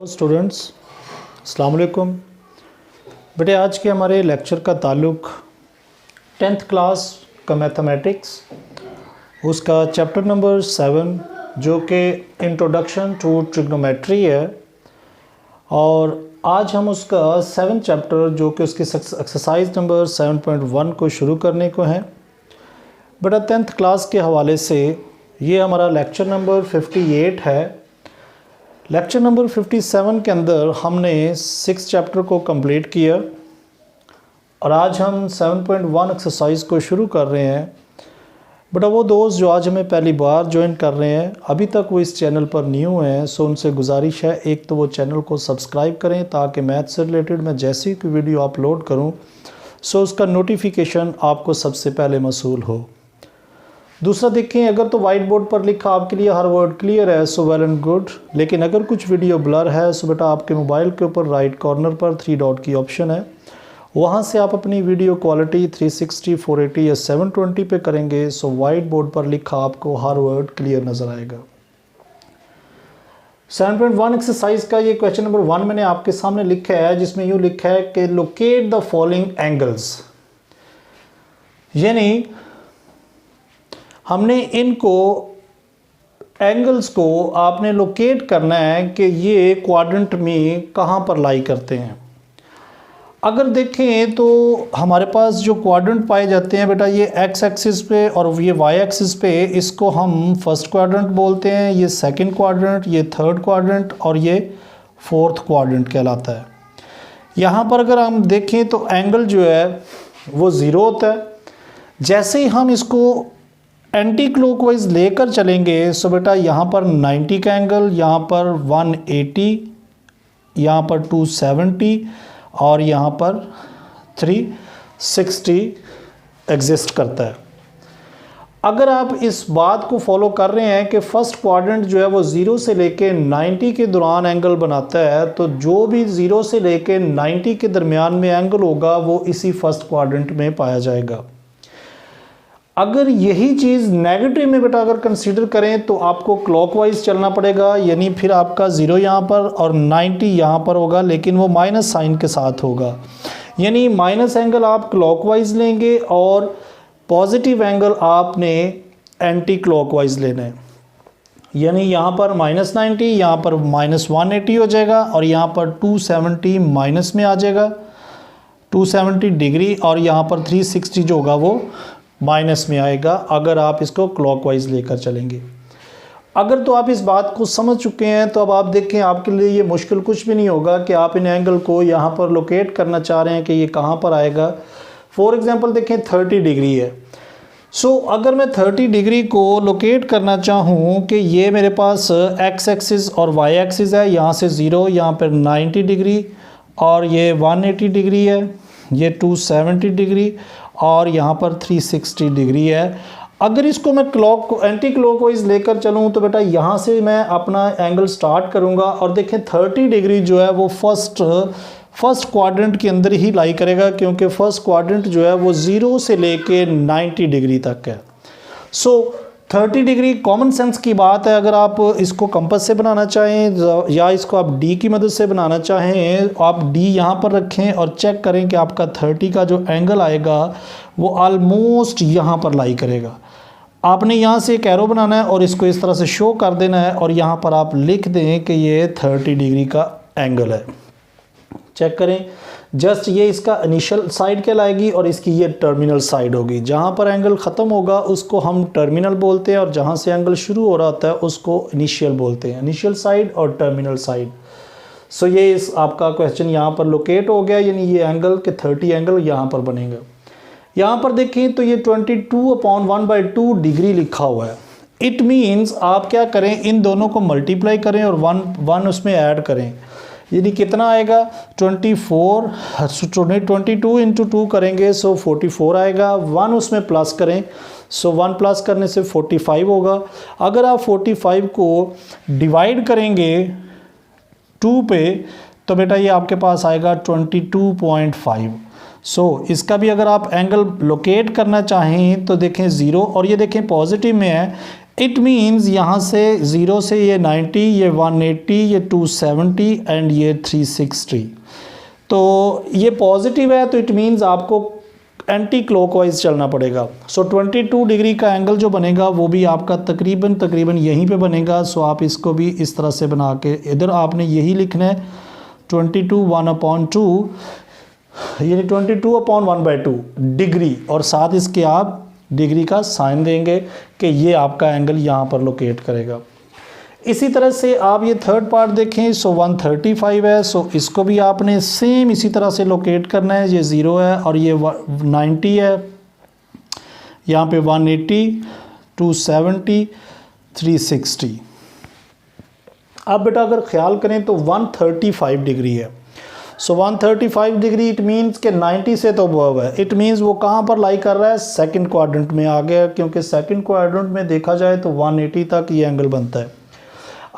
Students अस्सलाम वालेकुम। बेटे आज के हमारे लेक्चर का ताल्लुक़ 10th क्लास का मैथमेटिक्स उसका चैप्टर नंबर 7 जो कि इंट्रोडक्शन टू ट्रिग्नोमेट्री है, और आज हम उसका 7th चैप्टर जो कि उसकी एक्सरसाइज नंबर 7.1 को शुरू करने को हैं। बेटा 10th क्लास के हवाले से ये हमारा लेक्चर नंबर 58 है। लेक्चर नंबर 57 के अंदर हमने 6 चैप्टर को कंप्लीट किया और आज हम 7.1 एक्सरसाइज को शुरू कर रहे हैं। बट वो दोस्त जो आज हमें पहली बार ज्वाइन कर रहे हैं, अभी तक वो इस चैनल पर न्यू हैं, सो उनसे गुजारिश है एक तो वो चैनल को सब्सक्राइब करें ताकि मैथ से रिलेटेड मैं जैसी कोई वीडियो अपलोड करूं सो उसका नोटिफिकेशन आपको सबसे पहले मसूल हो। दूसरा देखें, अगर तो वाइट बोर्ड पर लिखा आपके लिए हर वर्ड क्लियर है सो वेल एंड गुड, लेकिन अगर कुछ वीडियो ब्लर है सो बेटा आपके मोबाइल के ऊपर राइट कॉर्नर पर 3 डॉट की ऑप्शन है, वहाँ से आप अपनी वीडियो क्वालिटी 360, 480 या 720 पे करेंगे सो वाइट बोर्ड पर लिखा आपको हर वर्ड क्लियर नज़र आएगा। 7.1 एक्सरसाइज का ये क्वेश्चन नंबर 1 मैंने आपके सामने लिखा है, जिसमें यूँ लिखा है कि लोकेट द फॉलोइंग एंगल्स, यानी हमने इनको एंगल्स को आपने लोकेट करना है कि ये क्वाड्रेंट में कहाँ पर लाई करते हैं। अगर देखें तो हमारे पास जो क्वाड्रेंट पाए जाते हैं बेटा, ये एक्स एक्सिस पे और ये वाई एक्सिस पे, इसको हम फर्स्ट क्वाड्रेंट बोलते हैं, ये सेकंड क्वाड्रेंट, ये थर्ड क्वाड्रेंट और ये फोर्थ क्वाड्रेंट कहलाता है। यहाँ पर अगर हम देखें तो एंगल जो है वो ज़ीरो होता है। जैसे ही हम इसको एंटी क्लॉकवाइज लेकर चलेंगे सो बेटा यहाँ पर 90 का एंगल, यहाँ पर 180, यहाँ पर 270 और यहाँ पर 360 एग्जिस्ट करता है। अगर आप इस बात को फॉलो कर रहे हैं कि फर्स्ट क्वाड्रेंट जो है वो 0 से लेके 90 के दौरान एंगल बनाता है, तो जो भी 0 से लेके 90 के दरमियान में एंगल होगा वो इसी फर्स्ट क्वाड्रेंट में पाया जाएगा। अगर यही चीज़ नेगेटिव में बेटा अगर कंसीडर करें तो आपको क्लॉकवाइज चलना पड़ेगा, यानी फिर आपका 0 यहाँ पर और 90 यहाँ पर होगा, लेकिन वो माइनस साइन के साथ होगा, यानी माइनस एंगल आप क्लॉकवाइज लेंगे और पॉजिटिव एंगल आपने एंटी क्लॉकवाइज लेना है। यानी यहाँ पर -90, यहाँ पर -180 हो जाएगा और यहाँ पर 270 माइनस में आ जाएगा 270 डिग्री, और यहाँ पर 360 जो होगा वो माइनस में आएगा अगर आप इसको क्लॉकवाइज लेकर चलेंगे। अगर तो आप इस बात को समझ चुके हैं तो अब आप देखें आपके लिए ये मुश्किल कुछ भी नहीं होगा कि आप इन एंगल को यहाँ पर लोकेट करना चाह रहे हैं कि ये कहाँ पर आएगा। फॉर एग्जांपल देखें 30 डिग्री है, सो अगर मैं 30 डिग्री को लोकेट करना चाहूँ कि ये मेरे पास एक्स एक्सिस और वाई एक्सिस है, यहाँ से 0, यहाँ पर 90 डिग्री और ये 180 डिग्री है, ये 270 डिग्री और यहाँ पर 360 डिग्री है। अगर इसको मैं एंटी क्लॉकवाइज लेकर चलूँ तो बेटा यहाँ से मैं अपना एंगल स्टार्ट करूँगा और देखें 30 डिग्री जो है वो फर्स्ट क्वाड्रेंट के अंदर ही लाई करेगा, क्योंकि फर्स्ट क्वाड्रेंट जो है वो 0 से लेके 90 डिग्री तक है। सो 30 डिग्री कॉमन सेंस की बात है। अगर आप इसको कंपास से बनाना चाहें या इसको आप डी की मदद से बनाना चाहें, आप डी यहाँ पर रखें और चेक करें कि आपका 30 का जो एंगल आएगा वो ऑलमोस्ट यहाँ पर लाई करेगा। आपने यहाँ से एक एरो बनाना है और इसको इस तरह से शो कर देना है और यहाँ पर आप लिख दें कि ये 30 डिग्री का एंगल है। चेक करें, जस्ट ये इसका इनिशियल साइड कहलाएगी और इसकी ये टर्मिनल साइड होगी। जहाँ पर एंगल ख़त्म होगा उसको हम टर्मिनल बोलते हैं और जहाँ से एंगल शुरू हो रहा होता है उसको इनिशियल बोलते हैं, इनिशियल साइड और टर्मिनल साइड। सो ये इस आपका क्वेश्चन यहाँ पर लोकेट हो गया, यानी ये एंगल के 30 एंगल यहाँ पर बनेगा। यहाँ पर देखें तो ये 22/1/2 डिग्री लिखा हुआ है। इट मीन्स आप क्या करें, इन दोनों को मल्टीप्लाई करें और वन उसमें ऐड करें, यानी कितना आएगा 22 इंटू 2 करेंगे सो 44 आएगा। 1 उसमें प्लस करें सो 1 प्लस करने से 45 होगा। अगर आप 45 को डिवाइड करेंगे 2 पे तो बेटा ये आपके पास आएगा 22.5। सो इसका भी अगर आप एंगल लोकेट करना चाहें तो देखें 0 और ये देखें पॉजिटिव में है, इट मीन्स यहाँ से 0 से ये 90, ये 180, ये 270 एंड ये 360। तो ये पॉजिटिव है, तो इट मीन्स आपको एंटी क्लॉकवाइज चलना पड़ेगा। सो 22 डिग्री का एंगल जो बनेगा वो भी आपका तकरीबन यहीं पे बनेगा। सो आप इसको भी इस तरह से बना के इधर आपने यही लिखना है 22 1/2 यानी 22/1/2 डिग्री, और साथ इसके आप डिग्री का साइन देंगे कि ये आपका एंगल यहाँ पर लोकेट करेगा। इसी तरह से आप ये थर्ड पार्ट देखें, सो 135 है, सो इसको भी आपने सेम इसी तरह से लोकेट करना है। ये 0 है और ये 90 है, यहाँ पे 180, 270, 360। अब बेटा अगर ख्याल करें तो 135 डिग्री है। सो 135 डिग्री इट मीन्स के 90 से तो अबव है। इट मीन्स वो कहाँ पर लाई कर रहा है, सेकंड क्वाड्रेंट में आ गया, क्योंकि सेकंड क्वाड्रेंट में देखा जाए तो 180 तक ये एंगल बनता है।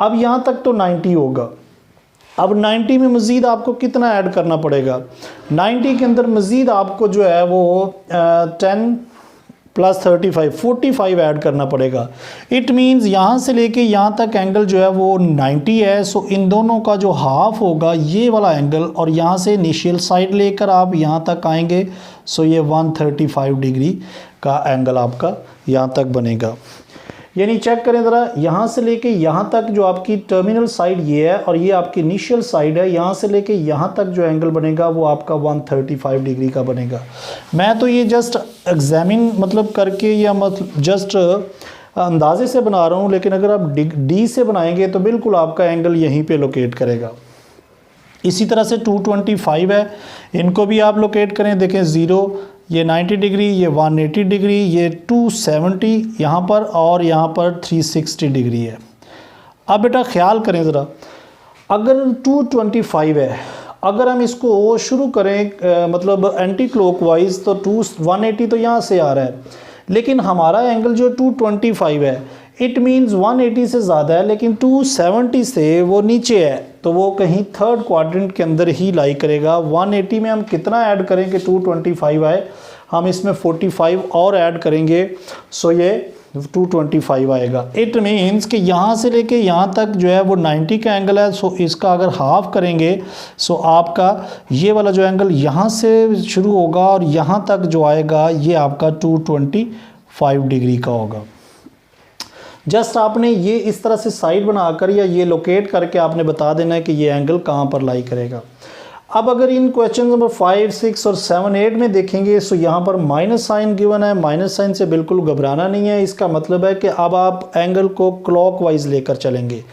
अब यहाँ तक तो 90 होगा। अब 90 में मज़ीद आपको कितना ऐड करना पड़ेगा, 90 के अंदर मज़ीद आपको जो है वो 10 + 35 45 ऐड करना पड़ेगा। इट मीन्स यहाँ से लेके यहाँ तक एंगल जो है वो 90 है। सो इन दोनों का जो हाफ होगा ये वाला एंगल, और यहाँ से इनिशियल साइड लेकर आप यहाँ तक आएंगे, सो ये 135 डिग्री का एंगल आपका यहाँ तक बनेगा। यानी चेक करें ज़रा, यहाँ से लेके यहाँ तक जो आपकी टर्मिनल साइड ये है और ये आपकी इनिशियल साइड है, यहाँ से लेके यहाँ तक जो एंगल बनेगा वो आपका 135 डिग्री का बनेगा। मैं तो ये जस्ट एग्जामिन मतलब करके या मतलब जस्ट अंदाजे से बना रहा हूँ, लेकिन अगर आप डी से बनाएंगे तो बिल्कुल आपका एंगल यहीं पे लोकेट करेगा। इसी तरह से 225 है, इनको भी आप लोकेट करें। देखें 0, ये 90 डिग्री, ये 180 डिग्री, ये 270 यहाँ पर, और यहाँ पर 360 डिग्री है। अब बेटा ख्याल करें ज़रा, अगर 225 है, अगर हम इसको शुरू करें मतलब एंटी क्लॉकवाइज, तो 180 तो यहाँ से आ रहा है, लेकिन हमारा एंगल जो 225 है, इट मीन्स 180 से ज़्यादा है, लेकिन 270 से वो नीचे है, तो वो कहीं थर्ड क्वाड्रेंट के अंदर ही लाई करेगा। 180 में हम कितना ऐड करें कि 225 आए, हम इसमें 45 और ऐड करेंगे, सो ये 225 आएगा। इट मीन्स कि यहाँ से लेके यहाँ तक जो है वो 90 का एंगल है। सो इसका अगर हाफ करेंगे, सो आपका ये वाला जो एंगल यहाँ से शुरू होगा और यहाँ तक जो आएगा ये आपका 225 डिग्री का होगा। जस्ट आपने ये इस तरह से साइड बनाकर या ये लोकेट करके आपने बता देना है कि ये एंगल कहाँ पर लाई करेगा। अब अगर इन क्वेश्चन नंबर 5, 6 और 7, 8 में देखेंगे, सो यहाँ पर माइनस साइन गिवन है। माइनस साइन से बिल्कुल घबराना नहीं है, इसका मतलब है कि अब आप एंगल को क्लॉकवाइज लेकर चलेंगे।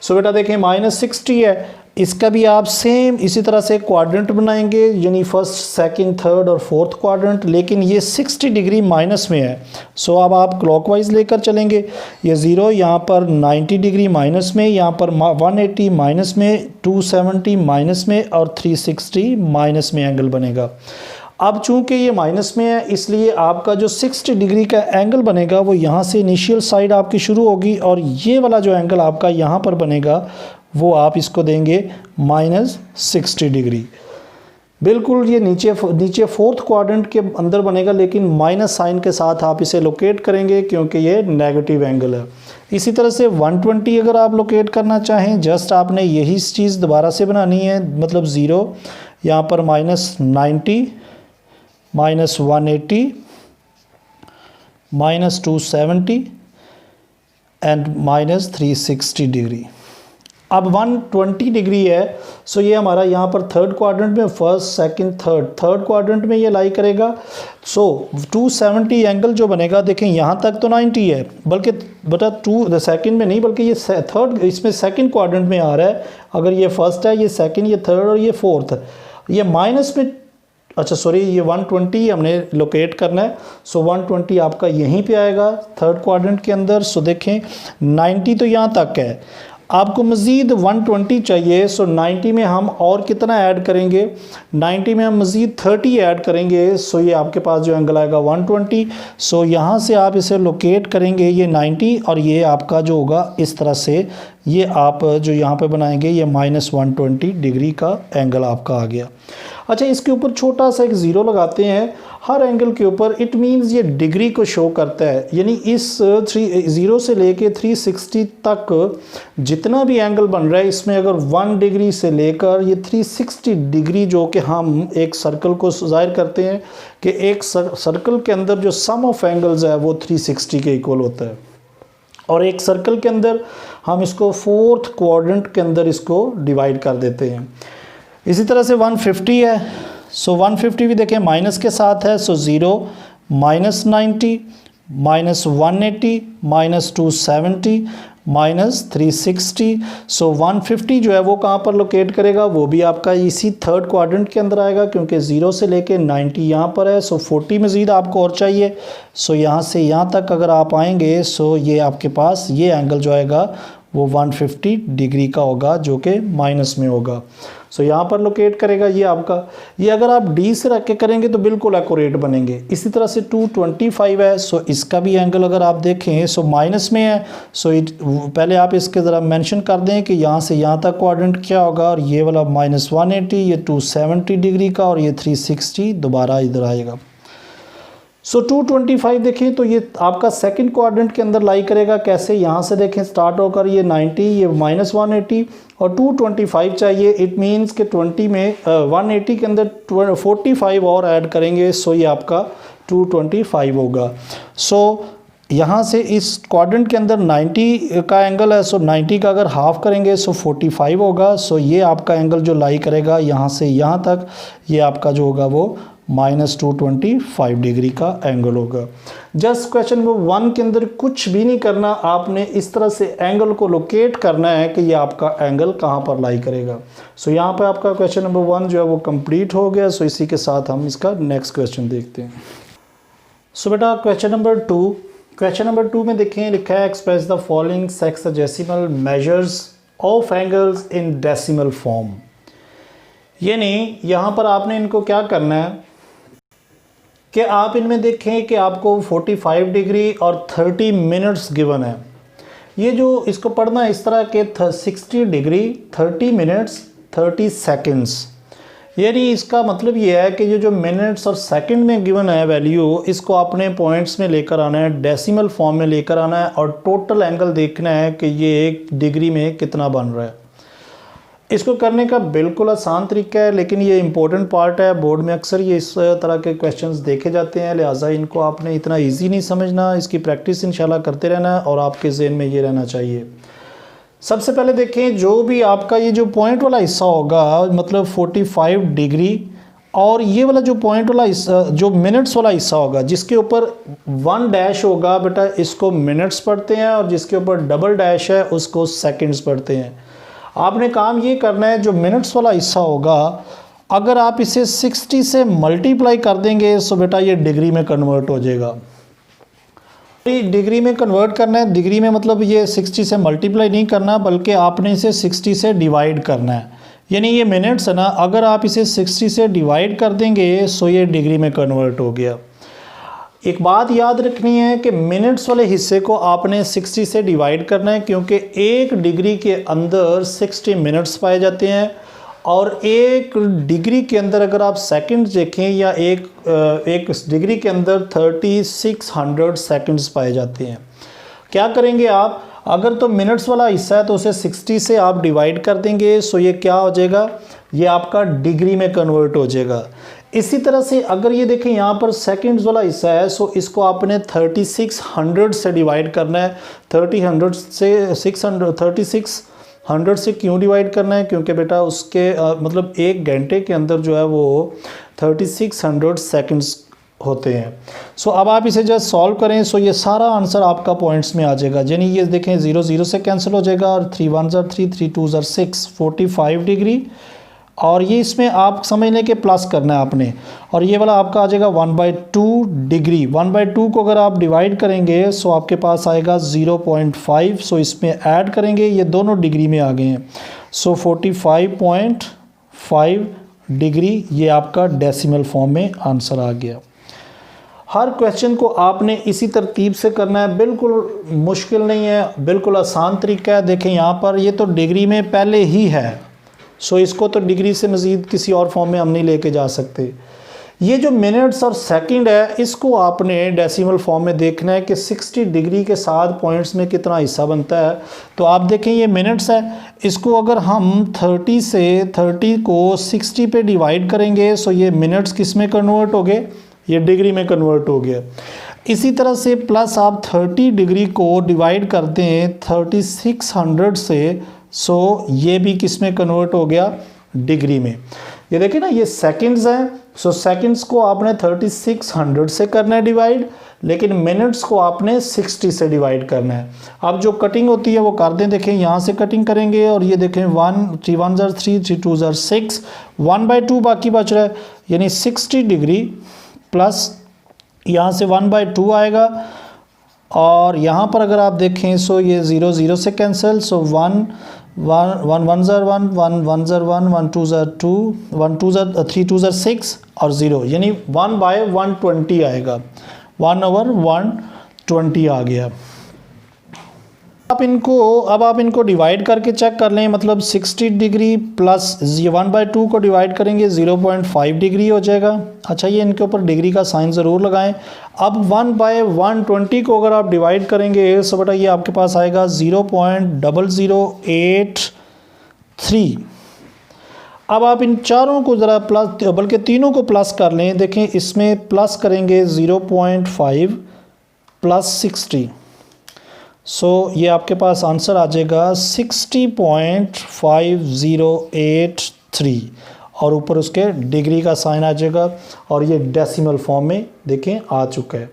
सो बेटा देखें -60 है, इसका भी आप सेम इसी तरह से क्वाड्रेंट बनाएंगे, यानी फर्स्ट, सेकंड, थर्ड और फोर्थ क्वाड्रेंट, लेकिन ये 60 डिग्री माइनस में है। सो अब आप क्लॉकवाइज लेकर चलेंगे। ये 0 यहाँ पर 90 डिग्री माइनस में, यहाँ पर 180 माइनस में, 270 माइनस में और 360 माइनस में एंगल बनेगा। अब चूंकि ये माइनस में है, इसलिए आपका जो 60 डिग्री का एंगल बनेगा वो यहाँ से इनिशियल साइड आपकी शुरू होगी, और ये वाला जो एंगल आपका यहाँ पर बनेगा वो आप इसको देंगे -60 डिग्री। बिल्कुल ये नीचे फोर्थ क्वाड्रेंट के अंदर बनेगा, लेकिन माइनस साइन के साथ आप इसे लोकेट करेंगे क्योंकि ये नेगेटिव एंगल है। इसी तरह से 120 अगर आप लोकेट करना चाहें, जस्ट आपने यही चीज़ दोबारा से बनानी है, मतलब 0 यहाँ पर -90, -180, -270 एंड -360 डिग्री। अब 120 डिग्री है, सो ये हमारा यहाँ पर थर्ड क्वाड्रेंट में, फर्स्ट, सेकंड, थर्ड क्वाड्रेंट में ये लाई करेगा। सो 270 एंगल जो बनेगा, देखें यहाँ तक तो 90 है, बल्कि बटा सेकंड में नहीं, बल्कि ये थर्ड, इसमें सेकंड क्वाड्रेंट में आ रहा है। अगर ये फर्स्ट है, ये सेकंड, ये थर्ड और ये फोर्थ, ये माइनस में, अच्छा सॉरी, ये 120 हमने लोकेट करना है। सो 120 आपका यहीं पे आएगा थर्ड क्वाड्रेंट के अंदर। सो देखें 90 तो यहाँ तक है, आपको मज़ीद 120 चाहिए। सो 90 में हम और कितना ऐड करेंगे, 90 में हम मज़ीद 30 ऐड करेंगे। सो ये आपके पास जो एंगल आएगा 120। सो यहाँ से आप इसे लोकेट करेंगे, ये 90, और ये आपका जो होगा इस तरह से, ये आप जो यहाँ पे बनाएंगे ये -120 डिग्री का एंगल आपका आ गया। अच्छा, इसके ऊपर छोटा सा एक ज़ीरो लगाते हैं। हर एंगल के ऊपर, इट मींस ये डिग्री को शो करता है। यानी इस 0 से लेके 360 तक जितना भी एंगल बन रहा है, इसमें अगर 1 डिग्री से लेकर ये 360 डिग्री, जो कि हम एक सर्कल को ज़ाहिर करते हैं कि एक सर्कल के अंदर जो सम ऑफ एंगल्स है वो 360 के इक्वल होता है। और एक सर्कल के अंदर हम इसको 4th क्वाड्रेंट के अंदर इसको डिवाइड कर देते हैं। इसी तरह से 150 है, सो 150 भी देखें माइनस के साथ है, सो 0 -90 -180 -270 -360, सो 150 जो है वो कहाँ पर लोकेट करेगा, वो भी आपका इसी 3rd क्वाड्रेंट के अंदर आएगा, क्योंकि 0 से लेके 90 यहाँ पर है। सो 40 मज़ीद आपको और चाहिए, सो यहाँ से यहाँ तक अगर आप आएंगे, सो ये आपके पास ये एंगल जो आएगा वो 150 डिग्री का होगा, जो कि माइनस में होगा। सो यहाँ पर लोकेट करेगा ये आपका। ये अगर आप डी से रख के करेंगे तो बिल्कुल एक्यूरेट बनेंगे। इसी तरह से 225 है, सो इसका भी एंगल अगर आप देखें सो माइनस में है। सो पहले आप इसके ज़रा मेंशन कर दें कि यहाँ से यहाँ तक क्वाड्रेंट क्या होगा, और ये वाला -180, ये 270 डिग्री का, और ये 360 दोबारा इधर आएगा। सो 225 देखें तो ये आपका 2nd क्वाड्रेंट के अंदर लाई करेगा। कैसे, यहाँ से देखें स्टार्ट होकर ये 90, ये -180 और 225 चाहिए। इट मींस कि 20 में 180 के अंदर 45 और ऐड करेंगे, सो ये आपका 225 होगा। सो यहाँ से इस क्वाड्रेंट के अंदर 90 का एंगल है, सो 90 का अगर हाफ करेंगे सो 45 होगा। सो ये आपका एंगल जो लाई करेगा यहाँ से यहाँ तक, ये आपका जो होगा वो -225 डिग्री का एंगल होगा। जस्ट क्वेश्चन नंबर 1 के अंदर कुछ भी नहीं करना, आपने इस तरह से एंगल को लोकेट करना है कि ये आपका एंगल कहाँ पर लाई करेगा। सो यहाँ पे आपका क्वेश्चन नंबर 1 जो है वो कंप्लीट हो गया। सो इसी के साथ हम इसका नेक्स्ट क्वेश्चन देखते हैं। सो बेटा क्वेश्चन नंबर 2, क्वेश्चन नंबर 2 में देखें लिखा है express the following sexagesimal measures of angles in decimal form. यानी यहाँ पर आपने इनको क्या करना है कि आप इनमें देखें कि आपको 45 डिग्री और 30 मिनट्स गिवन है। ये जो इसको पढ़ना है इस तरह के 60 डिग्री 30 मिनट्स 30 सेकंड्स, यानी इसका मतलब ये है कि ये जो मिनट्स और सेकंड में गिवन है वैल्यू, इसको आपने पॉइंट्स में लेकर आना है, डेसिमल फॉर्म में लेकर आना है, और टोटल एंगल देखना है कि ये 1 डिग्री में कितना बन रहा है। इसको करने का बिल्कुल आसान तरीका है, लेकिन ये इंपॉर्टेंट पार्ट है। बोर्ड में अक्सर ये इस तरह के क्वेश्चंस देखे जाते हैं, लिहाजा इनको आपने इतना इजी नहीं समझना, इसकी प्रैक्टिस इंशाल्लाह करते रहना है और आपके जहन में ये रहना चाहिए। सबसे पहले देखें, जो भी आपका ये जो पॉइंट वाला हिस्सा होगा, मतलब 45 डिग्री, और ये वाला जो पॉइंट वाला हिस्सा, जो मिनट्स वाला हिस्सा होगा, जिसके ऊपर 1 डैश होगा बेटा, इसको मिनट्स पढ़ते हैं, और जिसके ऊपर डबल डैश है उसको सेकंड्स पढ़ते हैं। आपने काम ये करना है, जो मिनट्स वाला हिस्सा होगा अगर आप इसे 60 से मल्टीप्लाई कर देंगे सो बेटा ये डिग्री में कन्वर्ट हो जाएगा। डिग्री में कन्वर्ट करना है, डिग्री में मतलब ये 60 से मल्टीप्लाई नहीं करना, बल्कि आपने इसे 60 से डिवाइड करना है। यानी ये मिनट्स है ना, अगर आप इसे 60 से डिवाइड कर देंगे सो ये डिग्री में कन्वर्ट हो गया। एक बात याद रखनी है कि मिनट्स वाले हिस्से को आपने 60 से डिवाइड करना है, क्योंकि 1 डिग्री के अंदर 60 मिनट्स पाए जाते हैं, और 1 डिग्री के अंदर अगर आप सेकंड देखें, या एक डिग्री के अंदर 3600 सेकंड्स पाए जाते हैं। क्या करेंगे आप, अगर तो मिनट्स वाला हिस्सा है तो उसे 60 से आप डिवाइड कर देंगे, सो ये क्या हो जाएगा, ये आपका डिग्री में कन्वर्ट हो जाएगा। इसी तरह से अगर ये देखें यहाँ पर सेकंड्स वाला हिस्सा है, सो इसको आपने 3600 से डिवाइड करना है। 3600 से क्यों डिवाइड करना है, क्योंकि बेटा उसके मतलब 1 घंटे के अंदर जो है वो 3600 सेकंड्स होते हैं। सो अब आप इसे जब सॉल्व करें सो ये सारा आंसर आपका पॉइंट्स में आ जाएगा। यानी ये देखें 0 0 से कैंसिल हो जाएगा, और 3 1 ज़र 3 3 2 ज़र 6 45 डिग्री, और ये इसमें आप समझ लें कि प्लस करना है आपने, और ये वाला आपका आ जाएगा 1/2 डिग्री। 1/2 को अगर आप डिवाइड करेंगे सो आपके पास आएगा 0.5। सो इसमें ऐड करेंगे, ये दोनों डिग्री में आ गए हैं, सो 45.5 डिग्री ये आपका डेसिमल फॉर्म में आंसर आ गया। हर क्वेश्चन को आपने इसी तरतीब से करना है, बिल्कुल मुश्किल नहीं है, बिल्कुल आसान तरीका है। देखें यहाँ पर ये तो डिग्री में पहले ही है, सो इसको तो डिग्री से मज़ीद किसी और फॉर्म में हम नहीं लेके जा सकते। ये जो मिनट्स और सेकंड है इसको आपने डेसिमल फॉर्म में देखना है कि 60 डिग्री के साथ पॉइंट्स में कितना हिस्सा बनता है। तो आप देखें ये मिनट्स है, इसको अगर हम 30 को 60 पे डिवाइड करेंगे सो ये मिनट्स किस में कन्वर्ट हो गए, ये डिग्री में कन्वर्ट हो गया। इसी तरह से प्लस आप 30 डिग्री को डिवाइड करते हैं 3600 से, सो ये भी किस में कन्वर्ट हो गया, डिग्री में। ये देखिए ना ये सेकंड्स हैं, सो सेकंड्स को आपने 3600 से करना है डिवाइड, लेकिन मिनट्स को आपने 60 से डिवाइड करना है। अब जो कटिंग होती है वो कर दें, देखें यहाँ से कटिंग करेंगे और ये देखें 1 3 1 3 3 2 6 1/2 बाकी बच रहा है, यानी 60 डिग्री प्लस यहाँ से 1/2 आएगा। और यहाँ पर अगर आप देखें सो ये 0 0 से कैंसिल, सो 1 1 1 ज़र 1 1 1 ज़र 1 1 2 ज़र 2 1 2 ज़र 3 2 ज़र 6 और 0, यानी 1/120 आएगा, 1/120 आ गया। अब आप इनको डिवाइड करके चेक कर लें, मतलब 60 डिग्री प्लस 1/2 को डिवाइड करेंगे 0.5 डिग्री हो जाएगा। अच्छा ये इनके ऊपर डिग्री का साइन ज़रूर लगाएं। अब 1/120 को अगर आप डिवाइड करेंगे सो बेटा ये आपके पास आएगा 0.0083। अब आप इन चारों को ज़रा प्लस, बल्कि तीनों को प्लस कर लें, देखें इसमें प्लस करेंगे 0.5 प्लस 60, सो ये आपके पास आंसर आ जाएगा 60.5083 और ऊपर उसके डिग्री का साइन आ जाएगा और ये डेसिमल फॉर्म में देखें आ चुका है।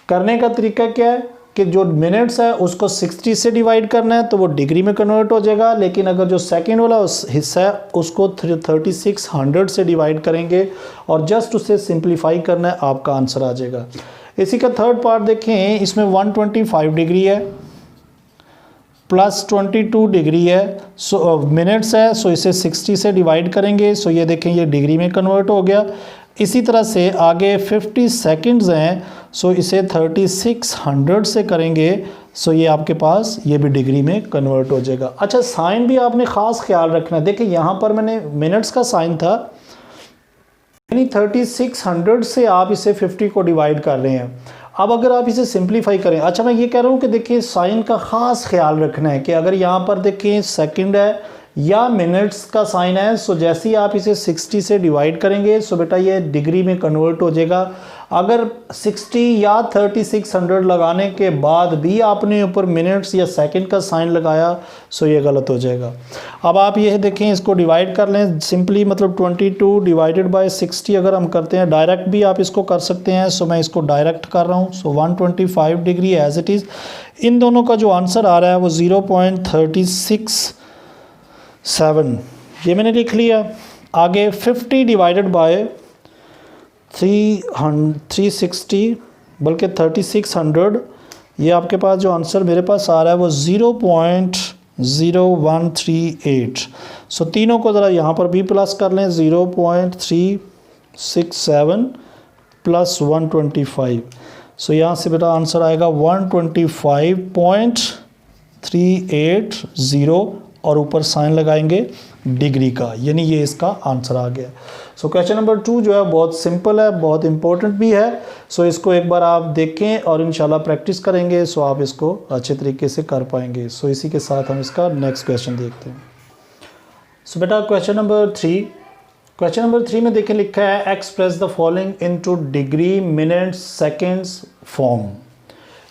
करने का तरीका क्या है कि जो मिनट्स है उसको 60 से डिवाइड करना है तो वो डिग्री में कन्वर्ट हो जाएगा, लेकिन अगर जो सेकंड वाला हिस्सा है उसको 3600 से डिवाइड करेंगे और जस्ट उसे सिंप्लीफाई करना है, आपका आंसर आ जाएगा। इसी का थर्ड पार्ट देखें, इसमें 125 डिग्री है प्लस 22 डिग्री है, सो मिनट्स है, सो इसे 60 से डिवाइड करेंगे, सो ये देखें ये डिग्री में कन्वर्ट हो गया। इसी तरह से आगे 50 सेकंड्स हैं, सो इसे 3600 से करेंगे, सो ये आपके पास ये भी डिग्री में कन्वर्ट हो जाएगा। अच्छा साइन भी आपने ख़ास ख्याल रखना है, देखिए यहाँ पर मैंने मिनट्स का साइन था, यानी 3600 से आप इसे 50 को डिवाइड कर रहे हैं। अब अगर आप इसे सिंप्लीफाई करें, अच्छा मैं ये कह रहा हूँ कि देखिए साइन का ख़ास ख्याल रखना है कि अगर यहाँ पर देखें सेकंड है या मिनट्स का साइन है, सो जैसे ही आप इसे 60 से डिवाइड करेंगे सो बेटा ये डिग्री में कन्वर्ट हो जाएगा। अगर 60 या 3600 लगाने के बाद भी आपने ऊपर मिनट्स या सेकंड का साइन लगाया सो ये गलत हो जाएगा। अब आप ये देखें इसको डिवाइड कर लें सिंपली, मतलब 22 डिवाइडेड बाय 60 अगर हम करते हैं, डायरेक्ट भी आप इसको कर सकते हैं, सो मैं इसको डायरेक्ट कर रहा हूँ। सो 125 डिग्री एज इट इज़, इन दोनों का जो आंसर आ रहा है वो 0.367 ये मैंने लिख लिया। आगे 50 डिवाइडेड बाय 360 बल्कि 3600, ये आपके पास जो आंसर मेरे पास आ रहा है वो 0.0138। सो तीनों को ज़रा यहाँ पर भी प्लस कर लें, 0.367 प्लस 125, सो यहाँ से बेटा आंसर आएगा 125.380 और ऊपर साइन लगाएंगे डिग्री का, यानी ये इसका आंसर आ गया। सो क्वेश्चन नंबर 2 जो है बहुत सिंपल है, बहुत इंपॉर्टेंट भी है, सो इसको एक बार आप देखें और इंशाल्लाह प्रैक्टिस करेंगे सो आप इसको अच्छे तरीके से कर पाएंगे। सो इसी के साथ हम इसका नेक्स्ट क्वेश्चन देखते हैं। सो बेटा क्वेश्चन नंबर 3 में देखें लिखा है express the following into degree minutes seconds form.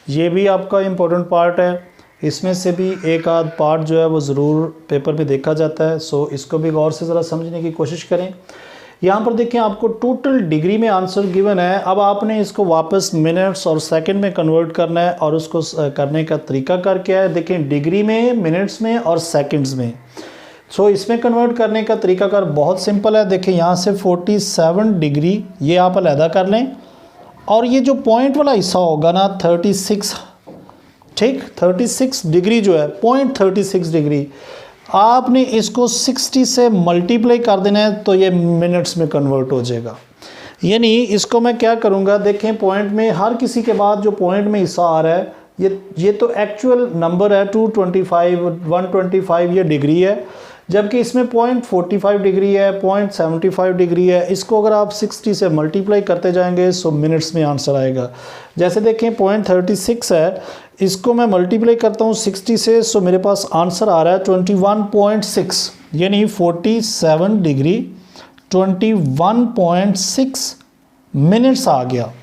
ये भी आपका इम्पोर्टेंट पार्ट है, इसमें से भी एक आध पार्ट जो है वो ज़रूर पेपर में देखा जाता है, सो इसको भी गौर से ज़रा समझने की कोशिश करें। यहाँ पर देखें आपको टोटल डिग्री में आंसर गिवन है, अब आपने इसको वापस मिनट्स और सेकंड में कन्वर्ट करना है और उसको करने का तरीका कर क्या है, देखें डिग्री में, मिनट्स में और सेकंड्स में। सो इसमें कन्वर्ट करने का तरीका कर बहुत सिंपल है, देखें यहाँ से 47 डिग्री ये आप अलहदा कर लें और ये जो पॉइंट वाला हिस्सा होगा ना 36, ठीक 36 डिग्री जो है 0.36 डिग्री, आपने इसको 60 से मल्टीप्लाई कर देना है तो ये मिनट्स में कन्वर्ट हो जाएगा। यानी इसको मैं क्या करूँगा, देखें पॉइंट में हर किसी के बाद जो पॉइंट में हिस्सा आ रहा है ये तो एक्चुअल नंबर है 225 125 ये डिग्री है, जबकि इसमें 0.45 डिग्री है, 0.75 डिग्री है। इसको अगर आप 60 से मल्टीप्लाई करते जाएंगे सो मिनट्स में आंसर आएगा। जैसे देखें 0.36 है, इसको मैं मल्टीप्लाई करता हूँ 60 से, सो मेरे पास आंसर आ रहा है 21.6, यानी 47 डिग्री 21.6 मिनट्स आ गया।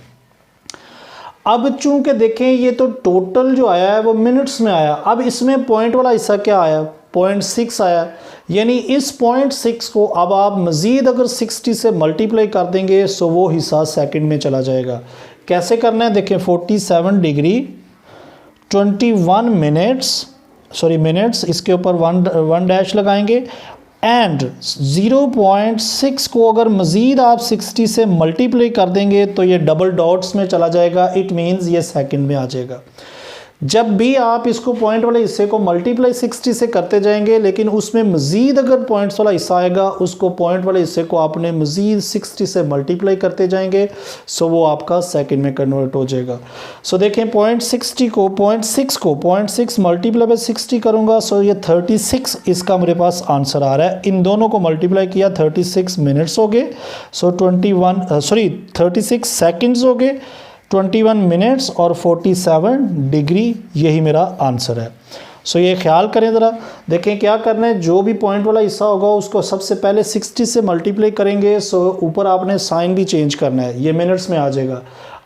अब चूंकि देखें ये तो टोटल जो आया है वो मिनट्स में आया, अब इसमें पॉइंट वाला हिस्सा क्या आया, 0.6 आया, यानी इस 0.6 को अब आप मज़ीद अगर 60 से मल्टीप्लाई कर देंगे सो वो हिस्सा सेकंड में चला जाएगा। कैसे करना है देखें, 47 डिग्री 21 मिनट्स, इसके ऊपर वन डैश लगाएंगे एंड 0.6 को अगर मज़ीद आप 60 से मल्टीप्लाई कर देंगे तो ये डबल डॉट्स में चला जाएगा, इट मीन्स ये सेकंड में आ जाएगा। जब भी आप इसको पॉइंट वाले हिस्से को मल्टीप्लाई 60 से करते जाएंगे, लेकिन उसमें मज़ीद अगर पॉइंट्स वाला हिस्सा आएगा उसको पॉइंट वाले हिस्से को आपने मज़ीद 60 से मल्टीप्लाई करते जाएंगे, सो वो आपका सेकंड में कन्वर्ट हो जाएगा। सो देखें 0.6 मल्टीप्लाई बाय 60 करूँगा, सो ये 36 इसका मेरे पास आंसर आ रहा है। इन दोनों को मल्टीप्लाई किया 36 मिनट्स हो गए, सो 36 सेकेंड्स हो गए, 21 मिनट्स और 47 डिग्री, यही मेरा आंसर है। सो ये ख्याल करें ज़रा, देखें क्या करना है, जो भी पॉइंट वाला हिस्सा होगा उसको सबसे पहले 60 से मल्टीप्लाई करेंगे, सो ऊपर आपने साइन भी चेंज करना है, ये मिनट्स में आ जाएगा।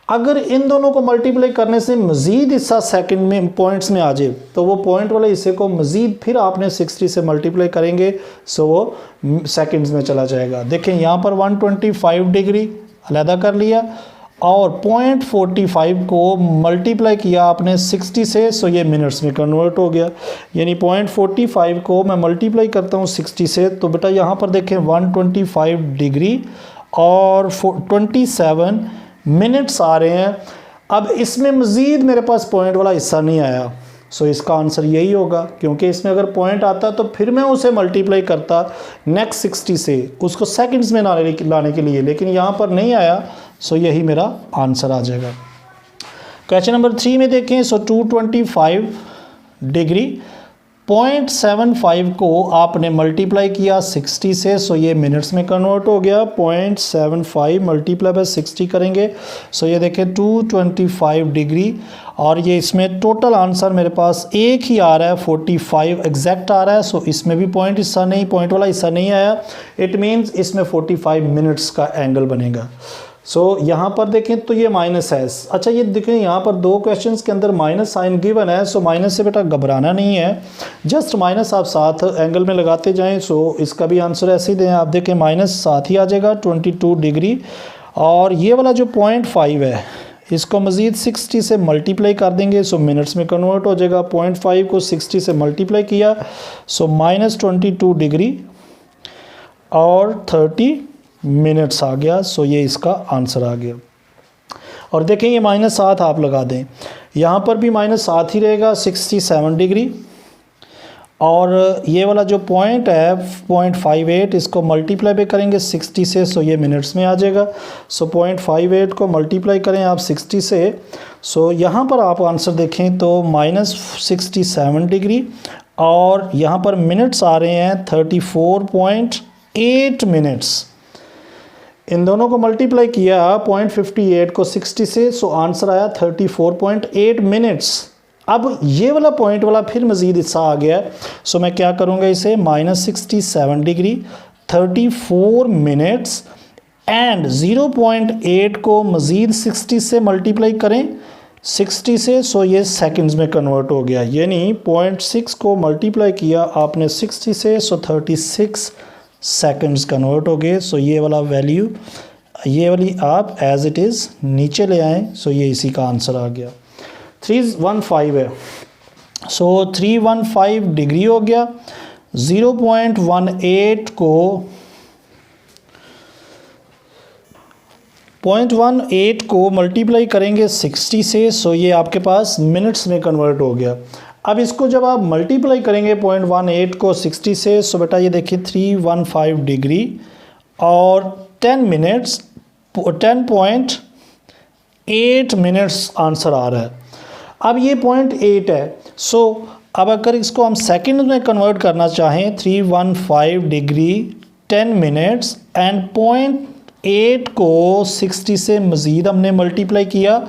अगर इन दोनों को मल्टीप्लाई करने से मज़ीद हिस्सा सेकंड में पॉइंट्स में आ जाए तो वो पॉइंट वाले हिस्से को मज़ीद फिर आपने 60 से मल्टीप्लाई करेंगे, सो वो सेकंड्स में चला जाएगा। देखें यहाँ पर 125 डिग्री अलहदा कर लिया और 0.45 को मल्टीप्लाई किया आपने 60 से, सो ये मिनट्स में कन्वर्ट हो गया। यानी 0.45 को मैं मल्टीप्लाई करता हूँ 60 से, तो बेटा यहाँ पर देखें 125 डिग्री और 27 मिनट्स आ रहे हैं। अब इसमें मज़ीद मेरे पास पॉइंट वाला हिस्सा नहीं आया, सो इसका आंसर यही होगा, क्योंकि इसमें अगर पॉइंट आता तो फिर मैं उसे मल्टीप्लाई करता नेक्स्ट 60 से उसको सेकंड्स में लाने के लिए, लेकिन यहाँ पर नहीं आया, सो यही मेरा आंसर आ जाएगा। क्वेश्चन नंबर 3 में देखें, सो 225 डिग्री 0.75 को आपने मल्टीप्लाई किया 60 से, सो ये मिनट्स में कन्वर्ट हो गया। 0.75 मल्टीप्लाई बाय 60 करेंगे, सो ये देखें 225 डिग्री, और ये इसमें टोटल आंसर मेरे पास एक ही आ रहा है, 45 एग्जैक्ट आ रहा है। सो इसमें भी पॉइंट वाला हिस्सा नहीं आया, इट मीन्स इसमें 45 मिनट्स का एंगल बनेगा। सो यहाँ पर देखें तो ये माइनस है। अच्छा ये देखें यहाँ पर दो क्वेश्चंस के अंदर माइनस साइन गिवन है, सो माइनस से बेटा घबराना नहीं है, जस्ट माइनस आप साथ एंगल में लगाते जाएं, सो इसका भी आंसर ऐसे ही दें। आप देखें माइनस साथ ही आ जाएगा 22 डिग्री, और ये वाला जो 0.5 है इसको मज़ीद 60 से मल्टीप्लाई कर देंगे, सो मिनट्स में कन्वर्ट हो जाएगा। 0.5 को 60 से मल्टीप्लाई किया, सो -22 डिग्री और 30 मिनट्स आ गया, सो ये इसका आंसर आ गया। और देखें ये -7 आप लगा दें, यहाँ पर भी -7 ही रहेगा, 67 डिग्री, और ये वाला जो पॉइंट है 0.58 इसको मल्टीप्लाई भी करेंगे 60 से, सो ये मिनट्स में आ जाएगा। सो 0.58 को मल्टीप्लाई करें आप 60 से, सो यहाँ पर आप आंसर देखें तो -67 डिग्री, और यहाँ पर मिनट्स आ रहे हैं 34.8 मिनट्स। इन दोनों को मल्टीप्लाई किया 0.58 को 60 से, सो आंसर आया 34.8 मिनट्स। अब ये वाला पॉइंट वाला फिर मज़ीद हिस्सा आ गया, सो मैं क्या करूँगा, इसे -67 डिग्री 34 मिनट्स एंड 0.8 को मज़ीद 60 से मल्टीप्लाई करें 60 से, सो ये सेकंड्स में कन्वर्ट हो गया। यानी 0.6 को मल्टीप्लाई किया आपने 60 से, सो 36 सेकंड्स कन्वर्ट हो गए। सो ये वाला वैल्यू, ये वाली आप एज इट इज़ नीचे ले आएँ, सो ये इसी का आंसर आ गया। 315 है, सो 315 डिग्री हो गया। 0.18 को 0.18 को मल्टीप्लाई करेंगे 60 से, सो ये आपके पास मिनट्स में कन्वर्ट हो गया। अब इसको जब आप मल्टीप्लाई करेंगे 0.18 को 60 से, सो बेटा ये देखिए 315 डिग्री और 10 मिनट्स 10.8 मिनट्स आंसर आ रहा है। अब ये 0.8 है, सो अब अगर इसको हम सेकंड में कन्वर्ट करना चाहें 315 डिग्री 10 मिनट्स एंड 0.8 को 60 से मज़ीद हमने मल्टीप्लाई किया,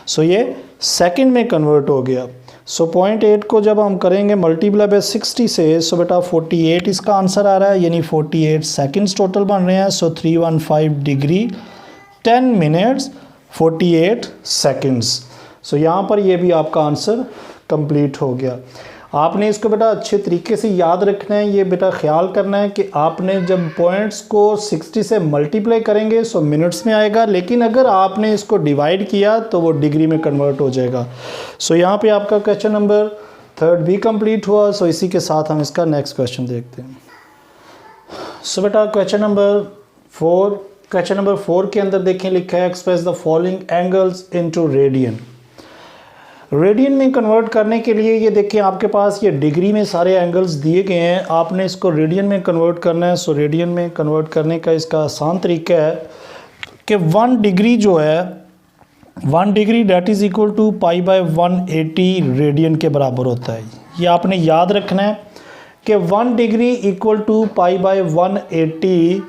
सो ये सेकंड में कन्वर्ट हो गया। सो 0.8 को जब हम करेंगे मल्टीप्लाई बाय 60 से, सो बेटा 48 इसका आंसर आ रहा है, यानी 48 सेकंड्स टोटल बन रहे हैं। सो 315 डिग्री 10 मिनट्स 48 सेकंड्स। सो यहाँ पर ये भी आपका आंसर कंप्लीट हो गया। आपने इसको बेटा अच्छे तरीके से याद रखना है, ये बेटा ख्याल करना है कि आपने जब पॉइंट्स को 60 से मल्टीप्लाई करेंगे सो मिनट्स में आएगा, लेकिन अगर आपने इसको डिवाइड किया तो वो डिग्री में कन्वर्ट हो जाएगा। सो यहाँ पे आपका क्वेश्चन नंबर 3 भी कंप्लीट हुआ। सो इसी के साथ हम इसका नेक्स्ट क्वेश्चन देखते हैं। सो बेटा क्वेश्चन नंबर 4 के अंदर देखें लिखा है express the following angles into radian. Radian में कन्वर्ट करने के लिए ये देखिए आपके पास ये डिग्री में सारे एंगल्स दिए गए हैं, आपने इसको रेडियन में कन्वर्ट करना है। सो रेडियन में कन्वर्ट करने का इसका आसान तरीका है कि 1 डिग्री जो है 1 degree that is equal to pi by 180 radian के बराबर होता है। ये आपने याद रखना है कि 1 degree equal to pi by 180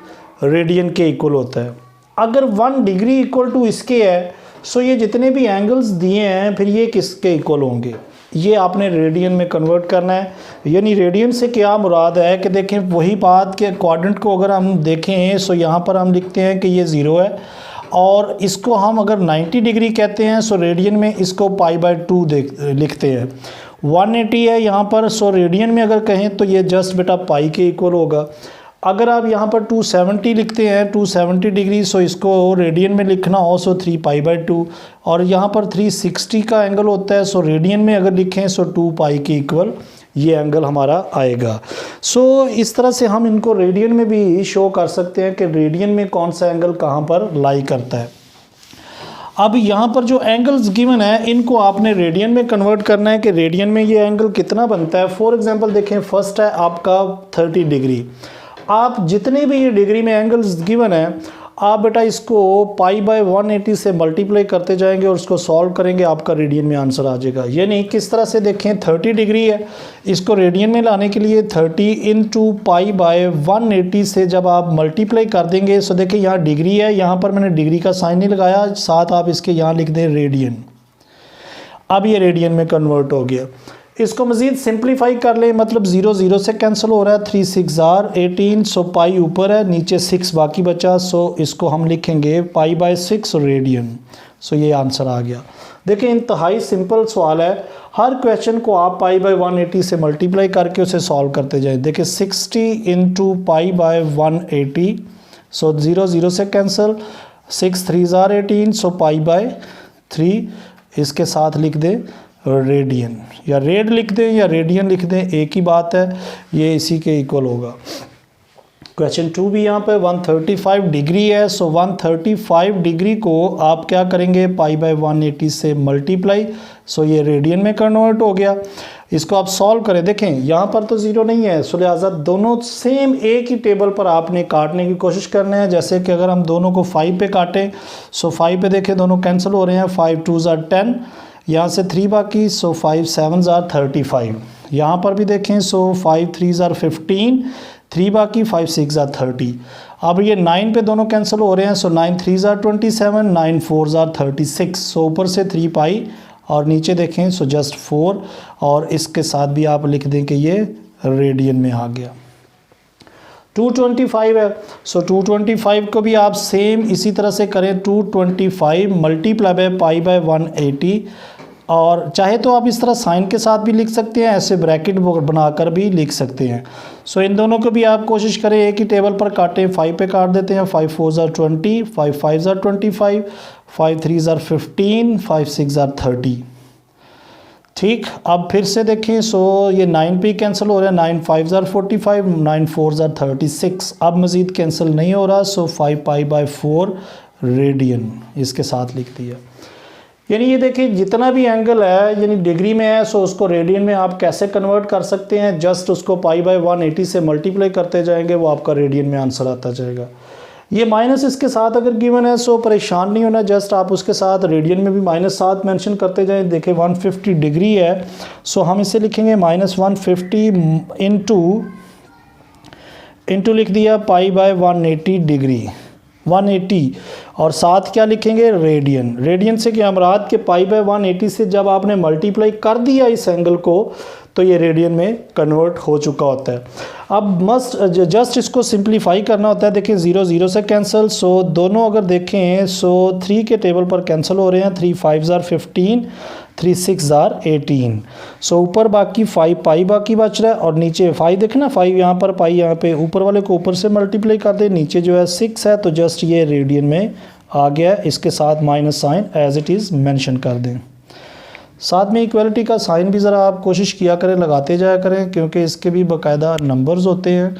radian के इक्वल होता है। अगर 1 डिग्री इक्वल टू इसके है, सो ये जितने भी एंगल्स दिए हैं फिर ये किसके इक्वल होंगे, ये आपने रेडियन में कन्वर्ट करना है। यानी रेडियन से क्या मुराद है कि देखें वही बात के क्वाड्रेंट को अगर हम देखें, सो यहाँ पर हम लिखते हैं कि ये 0 है, और इसको हम अगर 90 डिग्री कहते हैं सो रेडियन में इसको पाई बाय 2 लिखते हैं। 180 है यहाँ पर, सो रेडियन में अगर कहें तो ये जस्ट बेटा पाई के इक्वल होगा। अगर आप यहाँ पर 270 लिखते हैं 270 डिग्री, सो इसको रेडियन में लिखना हो सो 3 पाई बाय 2, और यहाँ पर 360 का एंगल होता है, सो रेडियन में अगर लिखें सो 2 पाई के इक्वल ये एंगल हमारा आएगा। सो इस तरह से हम इनको रेडियन में भी शो कर सकते हैं कि रेडियन में कौन सा एंगल कहाँ पर लाई करता है। अब यहाँ पर जो एंगल्स गिवन है इनको आपने रेडियन में कन्वर्ट करना है कि रेडियन में ये एंगल कितना बनता है। फॉर एग्जांपल देखें, फर्स्ट है आपका 30 डिग्री। आप जितने भी ये डिग्री में एंगल्स गिवन है आप बेटा इसको पाई बाय 180 से मल्टीप्लाई करते जाएंगे और उसको सॉल्व करेंगे, आपका रेडियन में आंसर आ जाएगा। यानी किस तरह से देखें, 30 डिग्री है, इसको रेडियन में लाने के लिए 30 इंटू पाई बाय 180 से जब आप मल्टीप्लाई कर देंगे, सो देखिए यहाँ डिग्री है, यहाँ पर मैंने डिग्री का साइन नहीं लगाया, साथ आप इसके यहाँ लिख दें रेडियन। अब ये रेडियन में कन्वर्ट हो गया। इसको मज़ीद सिंप्लीफाई कर ले, मतलब 0 0 से कैंसिल हो रहा है, 3 6 18, सो पाई ऊपर है, नीचे 6 बाकी बचा, सो इसको हम लिखेंगे पाई बाय 6 रेडियन। सो ये आंसर आ गया। देखिए इंतहाई सिंपल सवाल है, हर क्वेश्चन को आप पाई बाय 180 से मल्टीप्लाई करके उसे सॉल्व करते जाएं। देखिए 60 इंटू पाई बाय 180, सो 0 0 से कैंसिल, 6 3 18, सो पाई बाय 3, इसके साथ लिख दें रेडियन, या रेड लिख दें या रेडियन लिख दें, एक ही बात है, ये इसी के इक्वल होगा। क्वेश्चन 2 भी यहाँ पे 135 डिग्री है, सो 135 डिग्री को आप क्या करेंगे पाई बाय 180 से मल्टीप्लाई, सो ये रेडियन में कन्वर्ट हो गया। इसको आप सॉल्व करें, देखें यहाँ पर तो 0 नहीं है, सो लिहाजा दोनों सेम एक ही टेबल पर आपने काटने की कोशिश करना है। जैसे कि अगर हम दोनों को 5 पे काटें, सो 5 पे देखें दोनों कैंसिल हो रहे हैं, 5 2 10, यहाँ से 3 बाकी, सो 5 7 35। यहाँ पर भी देखें, सो 5 3 15, 3 बाकी, 5 6 30। अब ये 9 पे दोनों कैंसिल हो रहे हैं, सो 9 3 27, 9 4 36, सो ऊपर से 3 पाई और नीचे देखें सो जस्ट 4, और इसके साथ भी आप लिख दें कि ये रेडियन में आ गया। 225 है, सो 225 को भी आप सेम इसी तरह से करें, 225 मल्टीप्लाई बाय पाई बाय 180, और चाहे तो आप इस तरह साइन के साथ भी लिख सकते हैं, ऐसे ब्रैकेट बनाकर भी लिख सकते हैं। सो इन दोनों को भी आप कोशिश करें एक ही टेबल पर काटें, 5 पे काट देते हैं, 5 4 20, 5 5 25, 5 3 15, 5 6 30। ठीक, अब फिर से देखें, सो ये 9 पे कैंसिल हो रहा है, 9 5 45, 9 4 36, अब मज़ीद कैंसिल नहीं हो रहा, सो 5 पाई बाय 4 रेडियन इसके साथ लिख दिया। यानी ये देखिए जितना भी एंगल है यानी डिग्री में है, सो उसको रेडियन में आप कैसे कन्वर्ट कर सकते हैं, जस्ट उसको पाई बाय 180 से मल्टीप्लाई करते जाएंगे, वो आपका रेडियन में आंसर आता जाएगा। ये माइनस इसके साथ अगर गिवन है सो परेशान नहीं होना, जस्ट आप उसके साथ रेडियन में भी -7 मेंशन करते जाएं। देखिए 150 डिग्री है, सो हम इसे लिखेंगे -150 इंटू लिख दिया π/180 डिग्री 180, और साथ क्या लिखेंगे रेडियन। रेडियन से क्या मुराद के π/180 से जब आपने मल्टीप्लाई कर दिया इस एंगल को तो ये रेडियन में कन्वर्ट हो चुका होता है। अब जस्ट इसको सिंप्लीफाई करना होता है। देखिए 0 0 से कैंसिल, सो दोनों अगर देखें सो 3 के टेबल पर कैंसिल हो रहे हैं। 3 5 * 15, 3 6 * 18, सो ऊपर बाकी 5 पाई बाकी बच रहा है, और नीचे 5 देखें ना, 5 यहाँ पर, पाई यहाँ पे, ऊपर वाले को ऊपर से मल्टीप्लाई कर दें, नीचे जो है 6 है, तो जस्ट ये रेडियन में आ गया। इसके साथ minus sign as it is mention कर दें। साथ में इक्वलिटी का साइन भी ज़रा आप कोशिश किया करें, लगाते जाया करें, क्योंकि इसके भी बाकायदा नंबर्स होते हैं।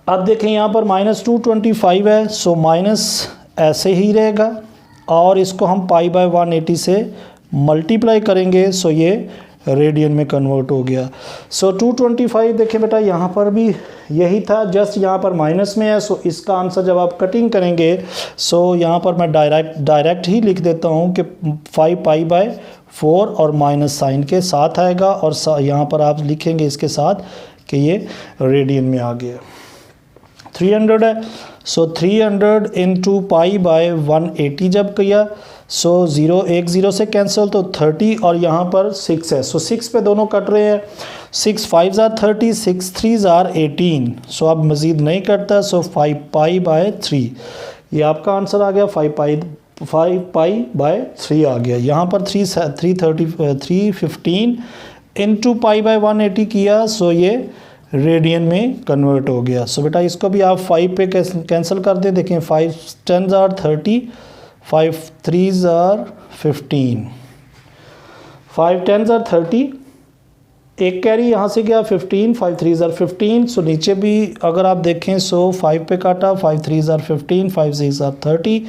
अब देखें यहाँ पर -225 है, सो माइनस ऐसे ही रहेगा, और इसको हम π/180 से मल्टीप्लाई करेंगे, सो ये रेडियन में कन्वर्ट हो गया। सो 225 देखें बेटा यहाँ पर भी यही था, जस्ट यहाँ पर माइनस में है, सो इसका आंसर जब आप कटिंग करेंगे सो यहाँ पर मैं डायरेक्ट ही लिख देता हूँ कि 5π/4 और माइनस साइन के साथ आएगा, और यहाँ पर आप लिखेंगे इसके साथ कि ये रेडियन में आ गया। 300 है, सो 300 इंटू π/180 जब किया सो 0 1 0 से कैंसिल, तो 30, और यहाँ पर 6 है, सो 6 पे दोनों कट रहे हैं। 6 5 * 30, 6 3 * 18, सो अब मज़ीद नहीं कटता, सो 5π/3 ये आपका आंसर आ गया। 5π/3 आ गया। यहाँ पर 315 इंटू π/180 किया, सो ये रेडियन में कन्वर्ट हो गया। सो बेटा इसको भी आप 5 पे कैंसिल कर दें। देखें 5 10 * 30, 5 3 * 15, 5 10 * 30, एक कैरी यहाँ से गया 15, 5 3 * 15, सो नीचे भी अगर आप देखें सो 5 पे काटा, 5 3 * 15, 5 6 * 30।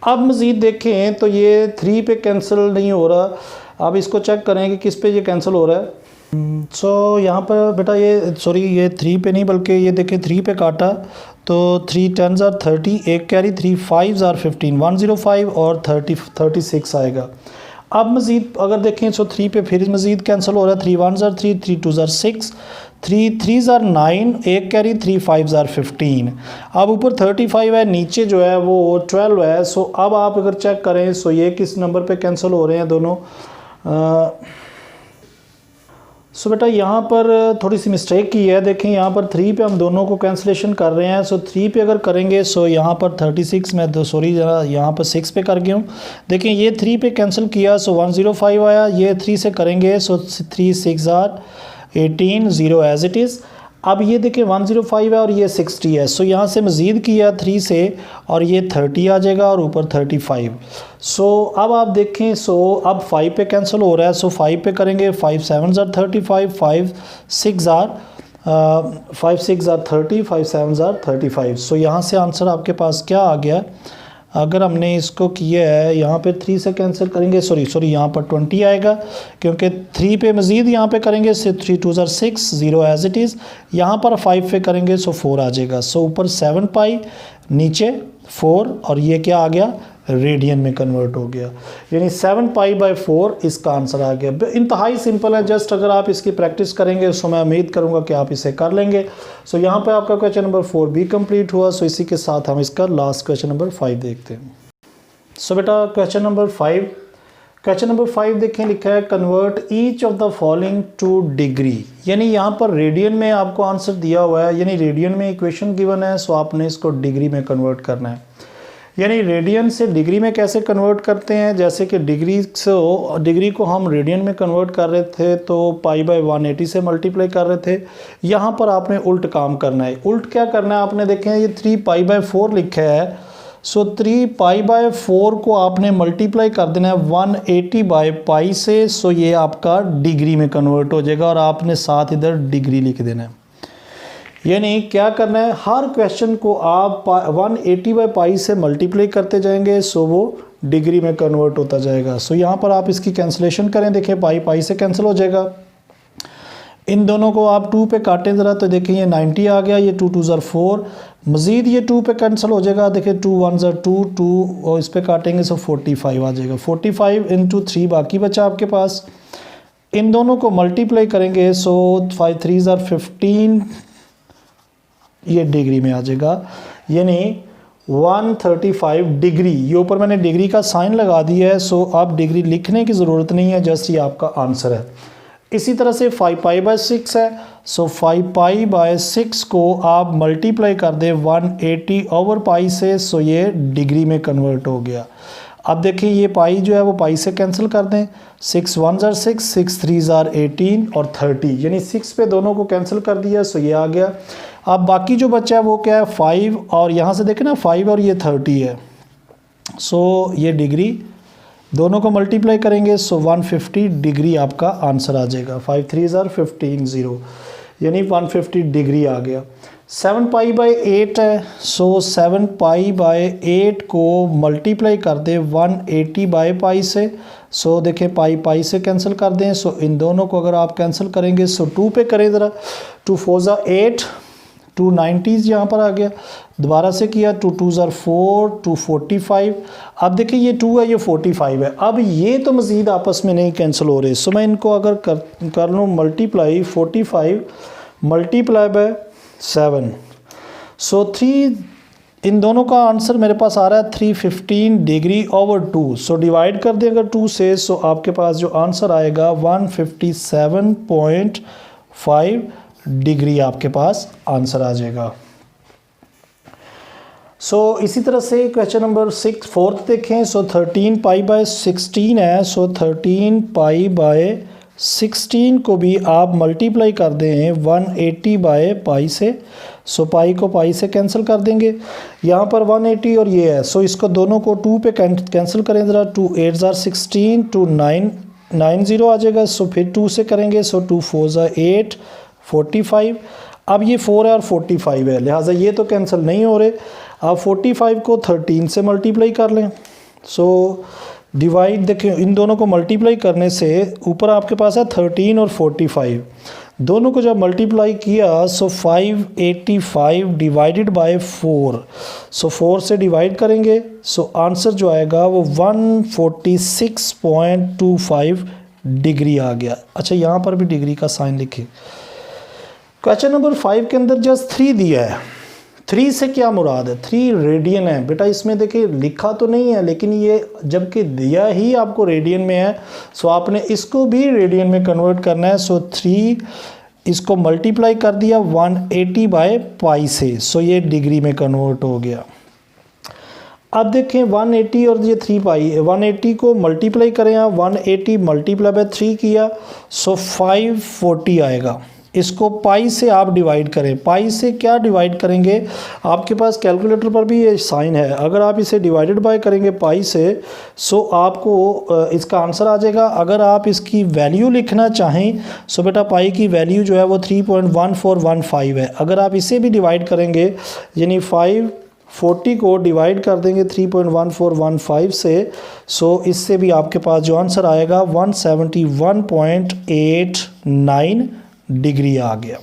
अब मज़ीद देखें तो ये 3 पे कैंसिल नहीं हो रहा। अब इसको चेक करें कि किस पे ये कैंसिल हो रहा है। सो यहाँ पर बेटा ये 3 पे नहीं बल्कि ये देखें 3 पे काटा तो 3 10 * 30, एक कैरी 3 5 * 15, 105 और 36 आएगा। अब मज़ीद अगर देखें सो 3 पे फिर मज़ीद कैंसिल हो रहा है। 3 1 * 3, 3 2 * 6, 3 3 * 9, एक कैरी 3 5 * 15। अब ऊपर 35 है, नीचे जो है वो 12 है। सो अब आप अगर चेक करें सो ये किस नंबर पे कैंसिल हो रहे हैं दोनों। सो बेटा यहाँ पर थोड़ी सी मिस्टेक की है। देखें यहाँ पर 3 पे हम दोनों को कैंसिलेशन कर रहे हैं। सो 3 पे अगर करेंगे सो यहाँ पर 36 में ज़रा यहाँ पर 6 पे कर गया हूँ। देखें ये 3 पे कैंसिल किया सो 105 आया। ये 3 से करेंगे सो 3 6 * 18, 0 एज इट इज़। अब ये देखें 105 है और ये 60 है। सो यहाँ से मज़ीद किया 3 से और ये 30 आ जाएगा और ऊपर 35। सो अब आप देखें सो अब 5 पे कैंसिल हो रहा है। सो 5 पे करेंगे 5 7 * 35, 5 6 * 30, 5 7 * 35। सो यहाँ से आंसर आपके पास क्या आ गया। अगर हमने इसको किया है यहाँ पे 3 से कैंसिल करेंगे सॉरी यहाँ पर 20 आएगा क्योंकि 3 पे मज़ीद यहाँ पे करेंगे से 3 2 * 6, 0 एज इट इज़। यहाँ पर 5 पे करेंगे सो 4 आ जाएगा। सो ऊपर 7 पाई नीचे 4 और ये क्या आ गया रेडियन में कन्वर्ट हो गया, यानी 7π/4 इसका आंसर आ गया। इंतहाई सिंपल है। जस्ट अगर आप इसकी प्रैक्टिस करेंगे सो मैं उम्मीद करूंगा कि आप इसे कर लेंगे। सो यहाँ पे आपका क्वेश्चन नंबर 4 भी कंप्लीट हुआ। सो इसी के साथ हम इसका लास्ट क्वेश्चन नंबर 5 देखते हैं। सो बेटा क्वेश्चन नंबर 5 देखें, लिखा है convert each of the following two degree. यानी यहाँ पर रेडियन में आपको आंसर दिया हुआ है, यानी रेडियन में इक्वेशन गिवन है। सो आपने इसको डिग्री में कन्वर्ट करना है। यानी रेडियन से डिग्री में कैसे कन्वर्ट करते हैं, जैसे कि डिग्री को हम रेडियन में कन्वर्ट कर रहे थे तो π/180 से मल्टीप्लाई कर रहे थे। यहाँ पर आपने उल्ट काम करना है। उल्ट क्या करना है आपने देखें ये 3π/4 लिखा है। सो 3π/4 को आपने मल्टीप्लाई कर देना है 180/π से। सो ये आपका डिग्री में कन्वर्ट हो जाएगा और आपने साथ इधर डिग्री लिख देना है। यानी क्या करना है, हर क्वेश्चन को आप 180/π से मल्टीप्लाई करते जाएंगे सो वो डिग्री में कन्वर्ट होता जाएगा। सो यहाँ पर आप इसकी कैंसिलेशन करें, देखें पाई से कैंसिल हो जाएगा। इन दोनों को आप 2 पे काटें ज़रा तो देखें ये 90 आ गया, ये 2 2 * 4, मज़ीद ये 2 पे कैंसिल हो जाएगा। देखिए 2 1 2 2 और इस पे काटेंगे सो 45 आ जाएगा। 45 इंटू 3 बाकी बचा आपके पास। इन दोनों को मल्टीप्लाई करेंगे सो 5 3 15 ये डिग्री में आ जाएगा, यानी 135 डिग्री। ये ऊपर मैंने डिग्री का साइन लगा दिया है, सो आप डिग्री लिखने की ज़रूरत नहीं है, जस्ट ये आपका आंसर है। इसी तरह से 5 पाई बाय 6 है, सो 5 पाई बाय 6 को आप मल्टीप्लाई कर दें 180 ओवर पाई से, सो ये डिग्री में कन्वर्ट हो गया। अब देखिए ये पाई जो है वो पाई से कैंसिल कर दें। 6 1 6 6 3 18 और 30, यानी 6 पे दोनों को कैंसिल कर दिया, सो ये आ गया। अब बाकी जो बचा है वो क्या है 5, और यहाँ से देखें ना 5 और ये 30 है, सो ये डिग्री दोनों को मल्टीप्लाई करेंगे सो 150 डिग्री आपका आंसर आ जाएगा। 5 3 15 0, यानी 150 डिग्री आ गया। 7 पाई बाय 8 है, सो 7 पाई बाय 8 को मल्टीप्लाई कर दें 180 बाय पाई से, सो देखें पाई पाई से कैंसिल कर दें, सो इन दोनों को अगर आप कैंसिल करेंगे सो 2 पे करें ज़रा। 2 4 8, 2 90s यहाँ पर आ गया, दोबारा से किया 2 2 4, 2 45। अब देखिए ये 2 है ये 45 है, अब ये तो मज़ीद आपस में नहीं कैंसिल हो रहे, सो मैं इनको अगर कर लूँ मल्टीप्लाई 45 मल्टीप्लाई बाय 7, सो 3, इन दोनों का आंसर मेरे पास आ रहा है 315 डिग्री ओवर 2, सो डिवाइड कर दें अगर 2 से, सो आपके पास जो आंसर आएगा 157.5 डिग्री आपके पास आंसर आ जाएगा। सो इसी तरह से क्वेश्चन नंबर 6 फोर्थ देखें। सो 13 पाई बाय 16 है, सो 13 पाई बाय 16 को भी आप मल्टीप्लाई कर दें 180 बाय पाई से, सो पाई को पाई से कैंसिल कर देंगे। यहाँ पर 180 और ये है, सो इसको दोनों को 2 पे कैंसिल करें ज़रा। 2 8 16, 2 9 90 आ जाएगा, सो फिर 2 से करेंगे, सो 2 4 8 45। अब ये 4 है और 45 है, लिहाजा ये तो कैंसिल नहीं हो रहे। आप 45 को 13 से मल्टीप्लाई कर लें, सो डिवाइड देखें इन दोनों को मल्टीप्लाई करने से ऊपर आपके पास है 13 और 45, दोनों को जब मल्टीप्लाई किया सो 585 डिवाइडेड बाय 4, सो 4 से डिवाइड करेंगे, सो आंसर जो आएगा वो 146.25 डिग्री आ गया। अच्छा यहाँ पर भी डिग्री का साइन लिखें। क्वेश्चन नंबर 5 के अंदर जस्ट 3 दिया है, 3 से क्या मुराद है? 3 रेडियन है बेटा, इसमें देखिए लिखा तो नहीं है, लेकिन ये जबकि दिया ही आपको रेडियन में है, सो आपने इसको भी रेडियन में कन्वर्ट करना है। सो 3 इसको मल्टीप्लाई कर दिया 180 बाय पाई से, सो ये डिग्री में कन्वर्ट हो गया। अब देखें 180 और ये 3 पाई, 180 को मल्टीप्लाई करें आप, 180 मल्टीप्लाई बाय 3 किया, सो 540 आएगा। इसको पाई से आप डिवाइड करें, पाई से क्या डिवाइड करेंगे, आपके पास कैलकुलेटर पर भी ये साइन है, अगर आप इसे डिवाइडेड बाय करेंगे पाई से, सो आपको इसका आंसर आ जाएगा। अगर आप इसकी वैल्यू लिखना चाहें, सो बेटा पाई की वैल्यू जो है वो 3.1415 है। अगर आप इसे भी डिवाइड करेंगे, यानी 540 को डिवाइड कर देंगे 3.1415 से, सो इससे भी आपके पास जो आंसर आएगा 171.89 डिग्री आ गया।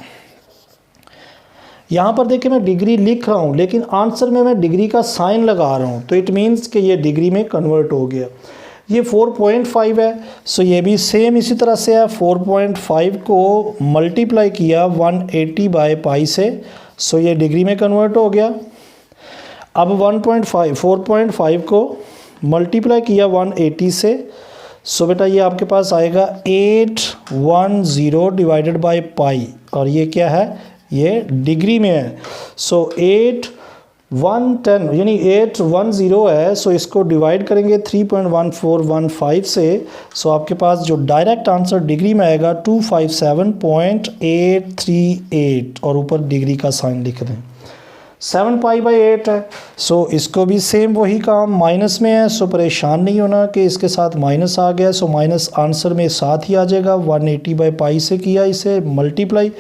यहाँ पर देखिए मैं डिग्री लिख रहा हूँ, लेकिन आंसर में मैं डिग्री का साइन लगा रहा हूँ, तो इट मीन्स कि ये डिग्री में कन्वर्ट हो गया। ये 4.5 है, सो ये भी सेम इसी तरह से है। 4.5 को मल्टीप्लाई किया 180 बाय पाई से, सो ये डिग्री में कन्वर्ट हो गया। अब 4.5 को मल्टीप्लाई किया 180 से, सो बेटा ये आपके पास आएगा 810 डिवाइडेड बाय पाई, और ये क्या है, ये डिग्री में है। सो 810 यानी 810 है, सो इसको डिवाइड करेंगे 3.1415 से, सो आपके पास जो डायरेक्ट आंसर डिग्री में आएगा 257.838, और ऊपर डिग्री का साइन लिख दें। 7 पाई बाई 8 है, सो इसको भी सेम वही काम, माइनस में है, सो परेशान नहीं होना कि इसके साथ माइनस आ गया, सो माइनस आंसर में साथ ही आ जाएगा। 180 बाई पाई से किया इसे मल्टीप्लाई,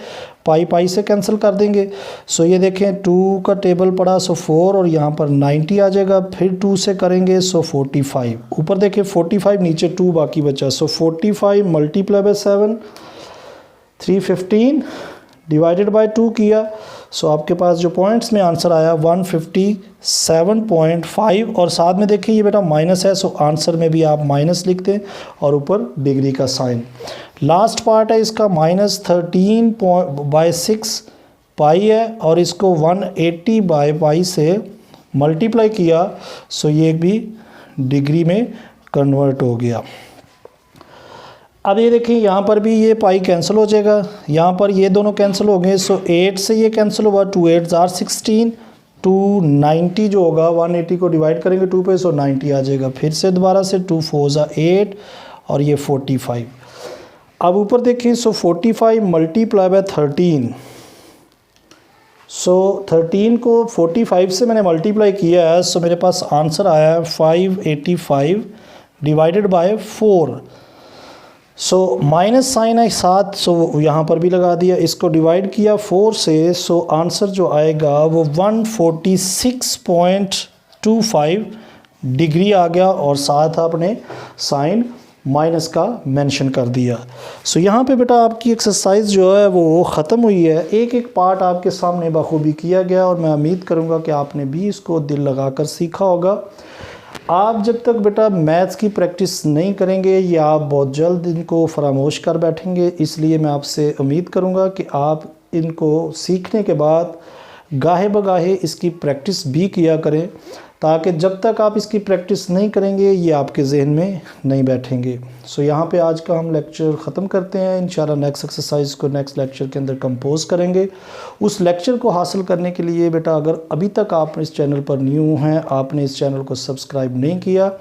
पाई पाई से कैंसिल कर देंगे। सो ये देखें 2 का टेबल पड़ा, सो 4 और यहाँ पर 90 आ जाएगा, फिर 2 से करेंगे सो 45, ऊपर देखें 45 नीचे 2 बाकी बचा, सो 45 मल्टीप्लाई बाई 7 315 डिवाइडेड बाय 2 किया, सो आपके पास जो पॉइंट्स में आंसर आया 157.5 और साथ में देखिए ये बेटा माइनस है, सो आंसर में भी आप माइनस लिख दें और ऊपर डिग्री का साइन। लास्ट पार्ट है इसका -13/6 पाई है और इसको 180/पाई से मल्टीप्लाई किया, सो ये भी डिग्री में कन्वर्ट हो गया। अब ये देखिए यहाँ पर भी ये पाई कैंसिल हो जाएगा, यहाँ पर ये दोनों कैंसिल हो गए, सो 8 से ये कैंसिल हुआ, 2 8 are 16, 290 जो होगा 180 को डिवाइड करेंगे 2 पे, सो 90 आ जाएगा। फिर से दोबारा से 2 4 are 8 और ये 45। अब ऊपर देखिए, सो 45 मल्टीप्लाई बाय 13, सो 13 को 45 से मैंने मल्टीप्लाई किया है, सो मेरे पास आंसर आया है 585 divided by 4। So minus sign है साथ, सो यहाँ पर भी लगा दिया, इसको डिवाइड किया 4 से, सो आंसर जो आएगा वो 146.25 डिग्री आ गया और साथ आपने साइन माइनस का मेंशन कर दिया। सो यहाँ पे बेटा आपकी एक्सरसाइज जो है वो ख़त्म हुई है। एक एक पार्ट आपके सामने बखूबी किया गया और मैं उम्मीद करूँगा कि आपने भी इसको दिल लगाकर सीखा होगा। आप जब तक बेटा मैथ्स की प्रैक्टिस नहीं करेंगे या आप बहुत जल्द इनको फरामोश कर बैठेंगे, इसलिए मैं आपसे उम्मीद करूँगा कि आप इनको सीखने के बाद गाहे बगाहे इसकी प्रैक्टिस भी किया करें, ताकि जब तक आप इसकी प्रैक्टिस नहीं करेंगे ये आपके जहन में नहीं बैठेंगे। सो यहाँ पे आज का हम लेक्चर ख़त्म करते हैं। इंशाल्लाह नेक्स्ट एक्सरसाइज को नेक्स्ट लेक्चर के अंदर कंपोज करेंगे। उस लेक्चर को हासिल करने के लिए बेटा अगर अभी तक आप इस चैनल पर न्यू हैं, आपने इस चैनल को सब्सक्राइब नहीं किया,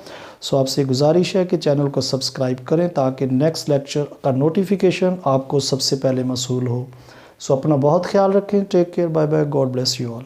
सो आपसे गुजारिश है कि चैनल को सब्सक्राइब करें ताकि नेक्स्ट लेक्चर का नोटिफिकेशन आपको सबसे पहले मसूल हो। सो अपना बहुत ख्याल रखें। Take care, bye bye, God bless you all.